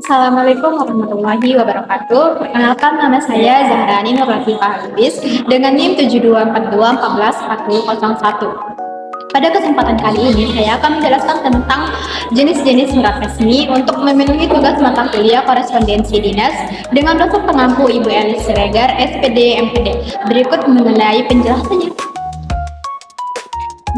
Assalamualaikum warahmatullahi wabarakatuh. Perkenalkan nama saya Zahrani Nur Latifah Lubis dengan NIM 7242144001. Pada kesempatan kali ini, saya akan menjelaskan tentang jenis-jenis surat resmi untuk memenuhi tugas mata kuliah korespondensi dinas dengan dosen pengampu Ibu Elis Siregar, SPD MPD. Berikut mengenai penjelasannya.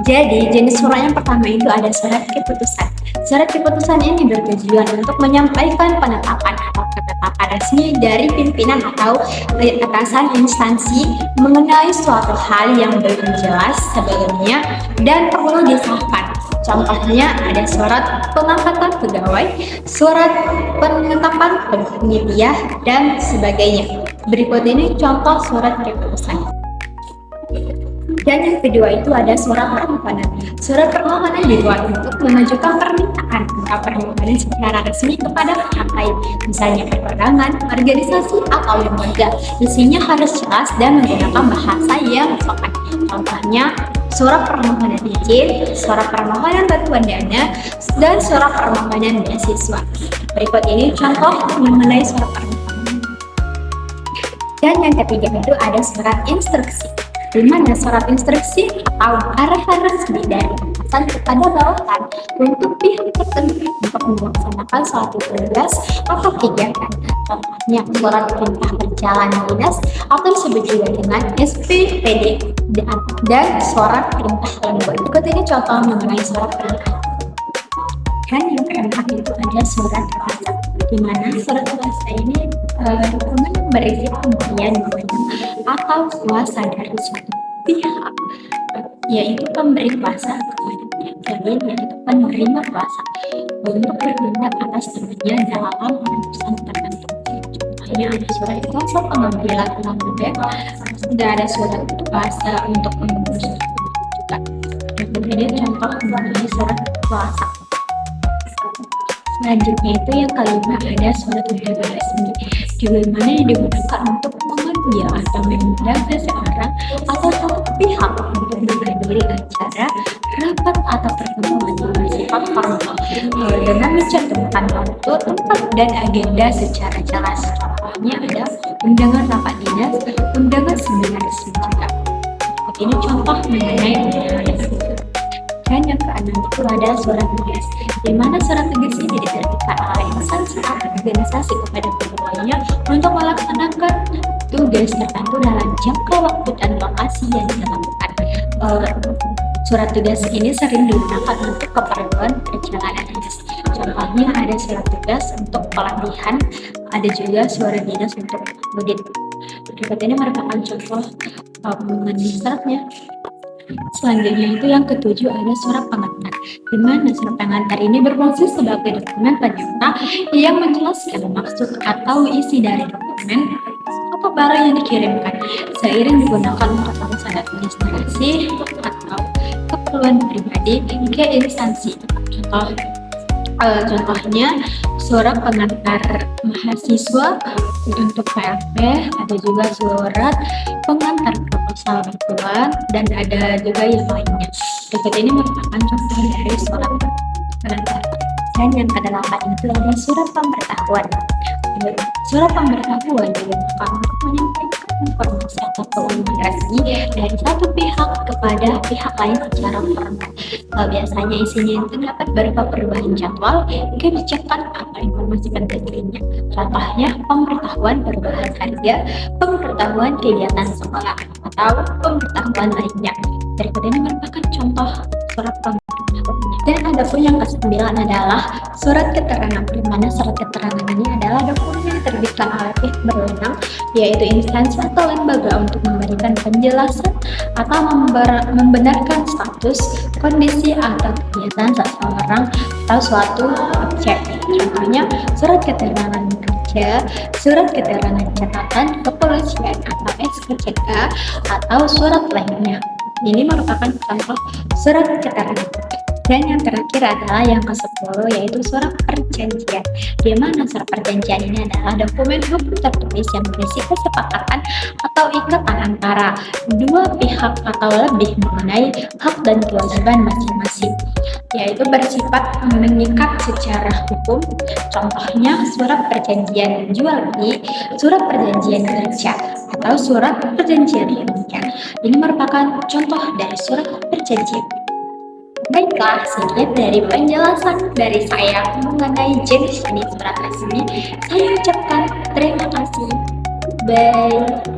Jadi, jenis surat yang pertama itu ada surat keputusan. Surat keputusan ini bertujuan untuk menyampaikan penetapan atau ketetapan resmi dari pimpinan atau atasan instansi mengenai suatu hal yang belum jelas sebelumnya dan perlu disahkan. Contohnya ada surat pengangkatan pegawai, surat penetapan penyedia, dan sebagainya. Berikut ini contoh surat keputusan. Dan yang kedua itu ada surat permohonan. Surat permohonan dibuat untuk mengajukan permintaan atau permohonan secara resmi kepada pihak lain, misalnya perorangan, organisasi, atau lembaga. Isinya harus jelas dan menggunakan bahasa yang sopan. Contohnya surat permohonan izin, surat permohonan bantuan dana, dan surat permohonan beasiswa. Berikut ini contoh mengenai surat permohonan. Dan yang ketiga itu ada surat instruksi, di mana surat instruksi atau arahan resmi dari atasan kepada bawahan untuk pihak tertentu untuk melaksanakan suatu tugas atau kegiatan. Contohnya surat perintah perjalanan dinas atau disebut juga dengan SPPD dan surat perintah lembut. Berikut ini contoh mengenai surat perintah. Dan yang keempat itu ada surat kuasa, di mana surat kuasa ini dokumen yang berisi pemberian atau kuasa dari suatu pihak, yaitu pemberi kuasa kepada pihak lain, yaitu penerima kuasa untuk bertindak atas temannya dalam urusan tertentu. Contohnya ada surat kuasa pengambilan uang bebek, sudah ada surat kuasa untuk mengurus juga. Kemudian contoh mengenai surat kuasa. Selanjutnya itu yang kelima ada surat undangan resmi, di mana digunakan untuk mengambil atau mengundang seseorang atau satu pihak untuk menghadiri acara, rapat atau pertemuan yang bersifat formal dengan mencantumkan waktu, tempat, dan agenda secara jelas. Contohnya ada undangan rapat dinas, undangan seminar resmi juga. Ini contoh mengenai undangan resmi. Dan yang keenam itu ada surat tugas, di mana surat tugas ini diterbitkan oleh instansi atau organisasi kepada pegawainya untuk melaksanakan tugas tertentu dalam jangka waktu dan lokasi yang ditentukan. Surat tugas ini sering digunakan untuk keperluan perjalanan dinas. Contohnya ada surat tugas untuk pelatihan, ada juga surat dinas untuk mudik. Berikut ini merupakan contoh mengenai suratnya. Selanjutnya itu yang ketujuh ada surat pengantar, di mana surat pengantar ini berfungsi sebagai dokumen penyerta yang menjelaskan maksud atau isi dari dokumen atau barang yang dikirimkan, seiring digunakan untuk urusan administrasi atau keperluan pribadi ke instansi. Contohnya surat pengantar mahasiswa untuk PLP, ada juga surat pengantar proposal bantuan, dan ada juga yang lainnya. Berikut ini merupakan contoh dari surat pengantar. Dan yang kedelapan itu ada surat pemberitahuan. Surat pemberitahuan digunakan untuk menyampaikan informasi atau pengumuman resmi dari satu pihak kepada pihak lain secara formal. Biasanya isinya itu dapat berupa perubahan jadwal, kebijakan, atau informasi penting lainnya. Contohnya pemberitahuan perubahan harga, pemberitahuan kegiatan sekolah, atau pemberitahuan lainnya. Berikut ini merupakan contoh surat pemberitahuan. Dan ada pun yang ke-9 adalah surat keterangan, di mana surat keterangan ini adalah dokumen yang diterbitkan oleh pihak berwenang, yaitu instansi atau lembaga untuk memberikan penjelasan atau membenarkan status, kondisi, atau kegiatan seseorang atau suatu objek. Contohnya surat keterangan kerja, surat keterangan catatan kepolisian atau SKCK, atau surat lainnya. Ini merupakan contoh surat keterangan. Dan yang terakhir adalah yang ke-10, yaitu surat perjanjian. Di mana surat perjanjian ini adalah dokumen hukum tertulis yang berisi kesepakatan atau ikatan antara dua pihak atau lebih mengenai hak dan kewajiban masing-masing, yaitu bersifat mengikat secara hukum. Contohnya surat perjanjian jual beli, surat perjanjian kerja, atau surat perjanjian ilmiah. Ini merupakan contoh dari surat perjanjian. Baiklah, sekian dari penjelasan dari saya mengenai jenis-jenis surat resmi. Saya ucapkan terima kasih. Bye.